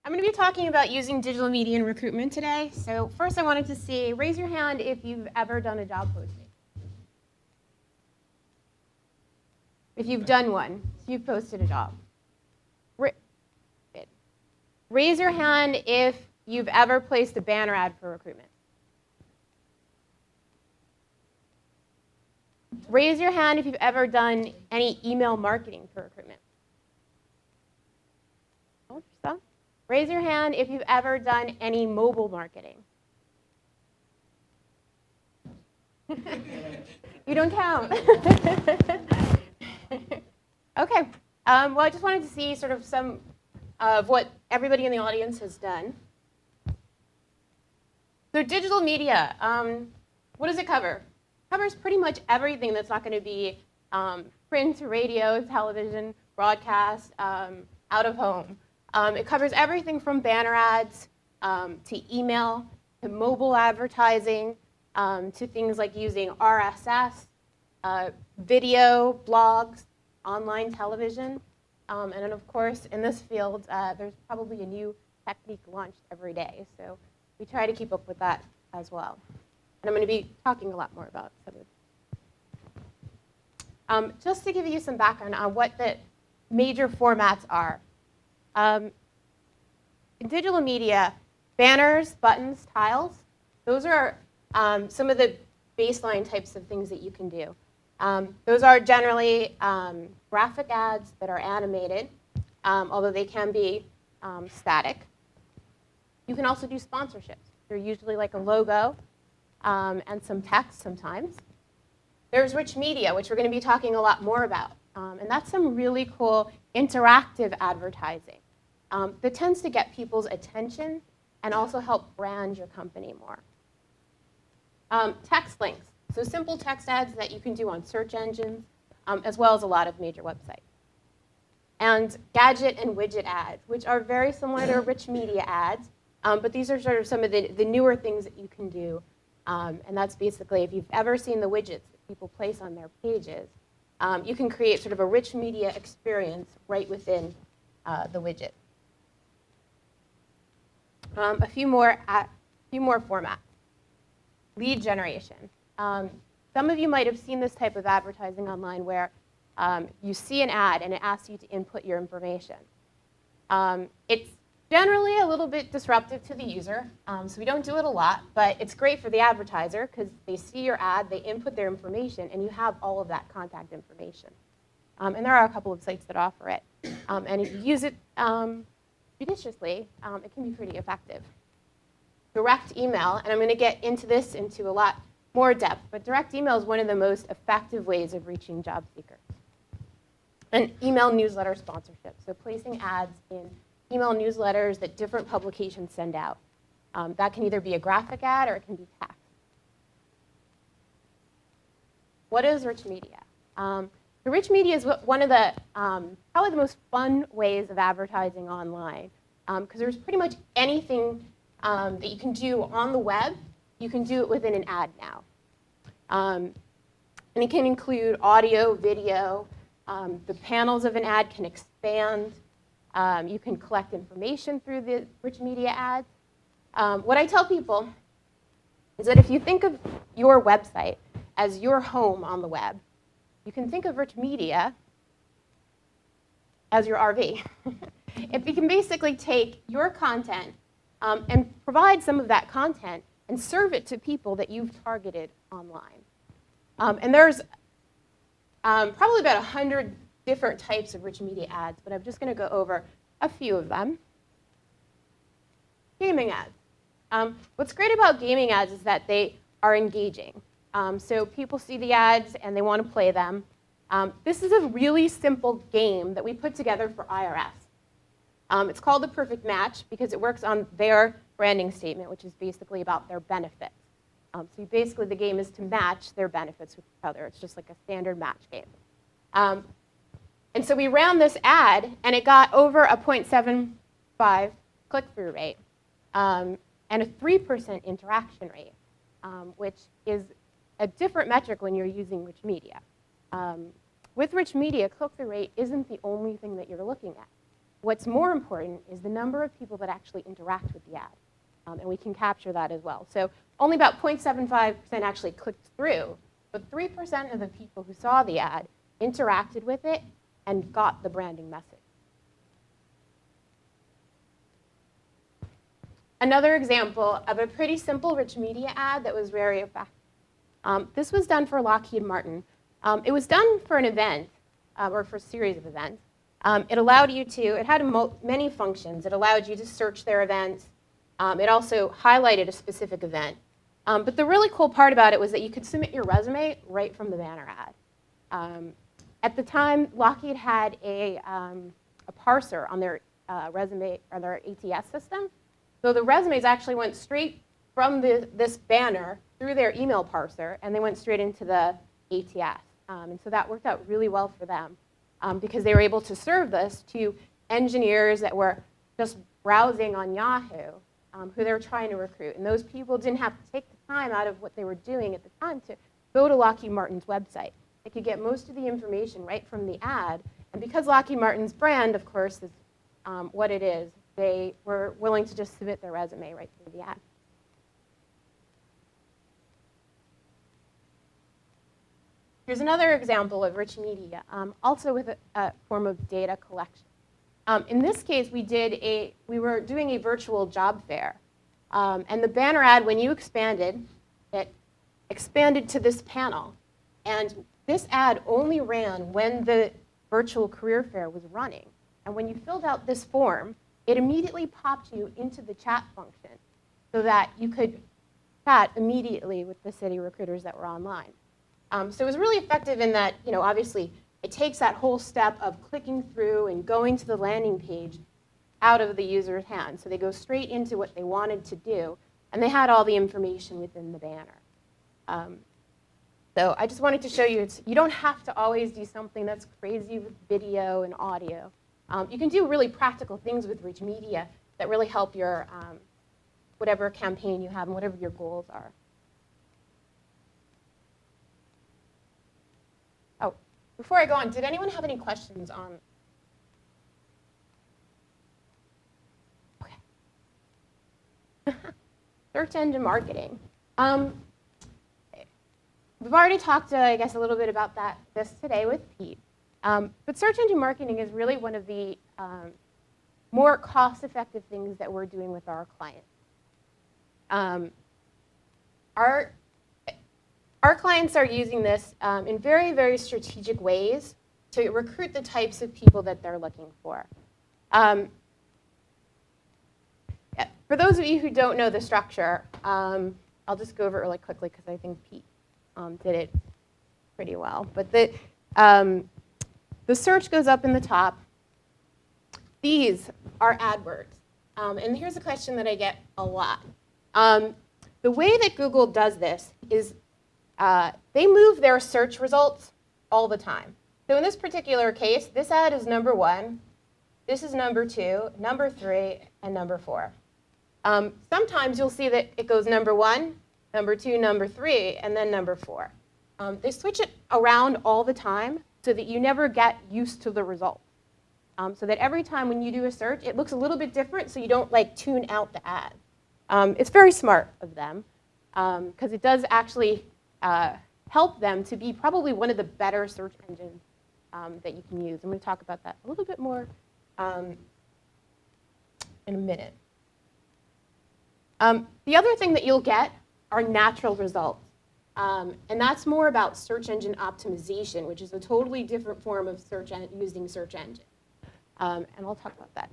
I'm going to be talking about using digital media in recruitment today. So first I wanted to see, raise your hand if you've ever done a job posting. If you've done one, if you've posted a job. Raise your hand if you've ever placed a banner ad for recruitment. Raise your hand if you've ever done any email marketing for recruitment. Raise your hand if you've ever done any mobile marketing. You don't count. Okay. Well, I just wanted to see sort of some of what everybody in the audience has done. So digital media, what does it cover? It covers pretty much everything that's not going to be print, radio, television, broadcast, out of home. It covers everything from banner ads to email, to mobile advertising, to things like using RSS, video, blogs, online television. And then, of course, in this field, there's probably a new technique launched every day. So we try to keep up with that as well. And I'm going to be talking a lot more about some of it. Just to give you some background on what the major formats are. In digital media, banners, buttons, tiles, those are some of the baseline types of things that you can do. Those are generally graphic ads that are animated, although they can be static. You can also do sponsorships. They're usually like a logo and some text sometimes. There's rich media, which we're going to be talking a lot more about. And that's some really cool interactive advertising that tends to get people's attention and also help brand your company more. Text links. So simple text ads that you can do on search engines, as well as a lot of major websites. And gadget and widget ads, which are very similar to rich media ads, but these are sort of some of the newer things that you can do. And that's basically, if you've ever seen the widgets that people place on their pages, you can create sort of a rich media experience right within the widget. A few more formats. Lead generation. Some of you might have seen this type of advertising online where you see an ad and it asks you to input your information. It's generally a little bit disruptive to the user, so we don't do it a lot, but it's great for the advertiser because they see your ad, they input their information, and you have all of that contact information. And there are a couple of sites that offer it. And if you use it judiciously, it can be pretty effective. Direct email, and I'm going to get into this into a lot more depth, but direct email is one of the most effective ways of reaching job seekers. And email newsletter sponsorship, so placing ads in email newsletters that different publications send out. That can either be a graphic ad or it can be text. What is rich media? The rich media is one of the probably the most fun ways of advertising online, because there's pretty much anything that you can do on the web, you can do it within an ad now. And it can include audio, video. The panels of an ad can expand. You can collect information through the rich media ads. What I tell people is that if you think of your website as your home on the web, you can think of rich media as your RV. If you can basically take your content and provide some of that content and serve it to people that you've targeted online. And there's probably about 100 different types of rich media ads, but I'm just going to go over a few of them. Gaming ads. What's great about gaming ads is that they are engaging. So people see the ads and they want to play them. This is a really simple game that we put together for IRS. It's called the perfect match because it works on their branding statement, which is basically about their benefits. So basically the game is to match their benefits with each other. It's just like a standard match game. And so we ran this ad, and it got over a 0.75 click-through rate and a 3% interaction rate, which is a different metric when you're using rich media. With rich media, click-through rate isn't the only thing that you're looking at. what's more important is the number of people that actually interact with the ad. And we can capture that as well. So only about 0.75% actually clicked through, but 3% of the people who saw the ad interacted with it and got the branding message. Another example of a pretty simple rich media ad that was very effective. This was done for Lockheed Martin. It was done for an event, or for a series of events. It allowed you to, it had many functions. It allowed you to search their events. It also highlighted a specific event. But the really cool part about it was that you could submit your resume right from the banner ad. At the time, Lockheed had a parser on their resume, or their ATS system. So the resumes actually went straight from this banner through their email parser, and they went straight into the ATS. And so that worked out really well for them because they were able to serve this to engineers that were just browsing on Yahoo, who they were trying to recruit. And those people didn't have to take the time out of what they were doing at the time to go to Lockheed Martin's website. They could get most of the information right from the ad. And because Lockheed Martin's brand, of course, is what it is, they were willing to just submit their resume right through the ad. Here's another example of rich media, also with a form of data collection. In this case, we were doing a virtual job fair. And the banner ad, when you expanded, it expanded to this panel. And this ad only ran when the virtual career fair was running. And when you filled out this form, it immediately popped you into the chat function so that you could chat immediately with the city recruiters that were online. So it was really effective in that, obviously, it takes that whole step of clicking through and going to the landing page out of the user's hand. So they go straight into what they wanted to do, and they had all the information within the banner. So I just wanted to show you, you don't have to always do something that's crazy with video and audio. You can do really practical things with rich media that really help your whatever campaign you have and whatever your goals are. Oh, before I go on, did anyone have any questions on? Okay. Search engine marketing. We've already talked, I guess, a little bit about this today with Pete. But search engine marketing is really one of the more cost-effective things that we're doing with our clients. Our clients are using this in very, very strategic ways to recruit the types of people that they're looking for. For those of you who don't know the structure, I'll just go over it really quickly because I think Pete did it pretty well. But the search goes up in the top. These are AdWords. And here's a question that I get a lot. The way that Google does this is they move their search results all the time. So in this particular case, this ad is number 1, this is number 2, number 3, and number 4. Sometimes you'll see that it goes number 1, number 2, number 3, and then number 4. They switch it around all the time so that you never get used to the result. So that every time when you do a search, it looks a little bit different so you don't tune out the ad. It's very smart of them because it does actually help them to be probably one of the better search engines that you can use. I'm going to talk about that a little bit more in a minute. The other thing that you'll get are natural results. And that's more about search engine optimization, which is a totally different form of using search engine. And I'll talk about that